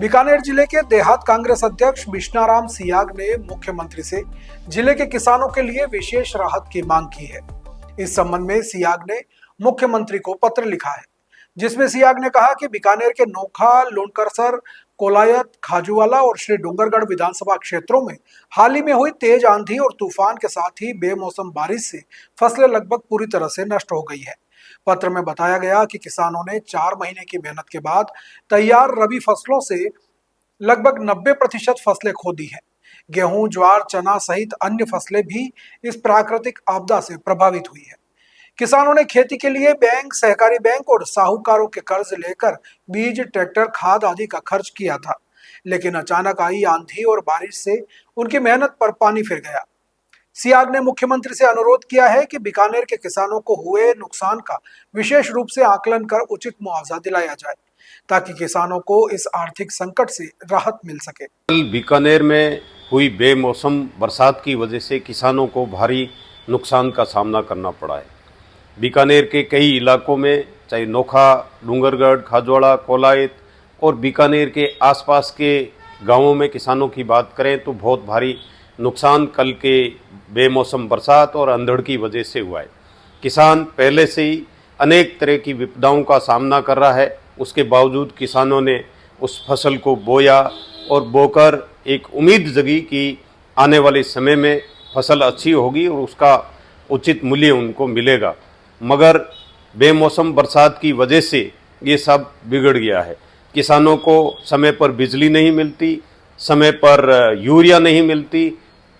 बीकानेर जिले के देहात कांग्रेस अध्यक्ष बिश्नाराम सियाग ने मुख्यमंत्री से जिले के किसानों के लिए विशेष राहत की मांग की है। इस संबंध में सियाग ने मुख्यमंत्री को पत्र लिखा है, जिसमें सियाग ने कहा कि बीकानेर के नोखा, लुणकरसर, कोलायत, खाजूवाला और श्री डूंगरगढ़ विधानसभा क्षेत्रों में हाल ही में हुई तेज आंधी और तूफान के साथ ही बेमौसम बारिश से फसलें लगभग पूरी तरह से नष्ट हो गई है। पत्र में बताया गया कि किसानों ने 4 महीने की मेहनत के बाद तैयार रबी फसलों से लगभग 90% फसलें खो दी हैं। गेहूं, ज्वार, चना सहित अन्य फसलें भी इस प्राकृतिक आपदा से प्रभावित हुई है। किसानों ने खेती के लिए बैंक, सहकारी बैंक और साहूकारों के कर्ज लेकर बीज, ट्रैक्टर, खाद आदि का खर्च किया था, लेकिन अचानक आई आंधी और बारिश से उनकी मेहनत पर पानी फिर गया। सियाग ने मुख्यमंत्री से अनुरोध किया है कि बीकानेर के किसानों को हुए नुकसान का विशेष रूप से आकलन कर उचित मुआवजा दिलाया जाए, ताकि किसानों को इस आर्थिक संकट से राहत मिल सके। कल बीकानेर में हुई बेमौसम बरसात की वजह से किसानों को भारी नुकसान का सामना करना पड़ा है। बीकानेर के कई इलाकों में, चाहे नोखा, डूंगरगढ़, खाजवाड़ा, कोलायत और बीकानेर के आसपास के गांवों में किसानों की बात करें तो बहुत भारी नुकसान कल के बेमौसम बरसात और अंधड़ की वजह से हुआ है। किसान पहले से ही अनेक तरह की विपदाओं का सामना कर रहा है, उसके बावजूद किसानों ने उस फसल को बोया और बोकर एक उम्मीद जगी कि आने वाले समय में फसल अच्छी होगी और उसका उचित मूल्य उनको मिलेगा। मगर बेमौसम बरसात की वजह से ये सब बिगड़ गया है। किसानों को समय पर बिजली नहीं मिलती, समय पर यूरिया नहीं मिलती,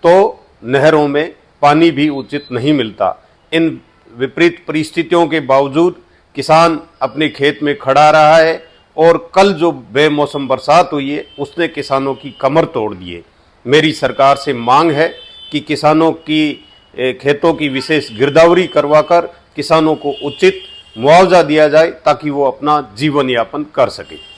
तो नहरों में पानी भी उचित नहीं मिलता। इन विपरीत परिस्थितियों के बावजूद किसान अपने खेत में खड़ा रहा है और कल जो बेमौसम बरसात हुई है उसने किसानों की कमर तोड़ दी है। मेरी सरकार से मांग है कि किसानों की खेतों की विशेष गिरदावरी करवाकर किसानों को उचित मुआवजा दिया जाए, ताकि वो अपना जीवन यापन कर सके।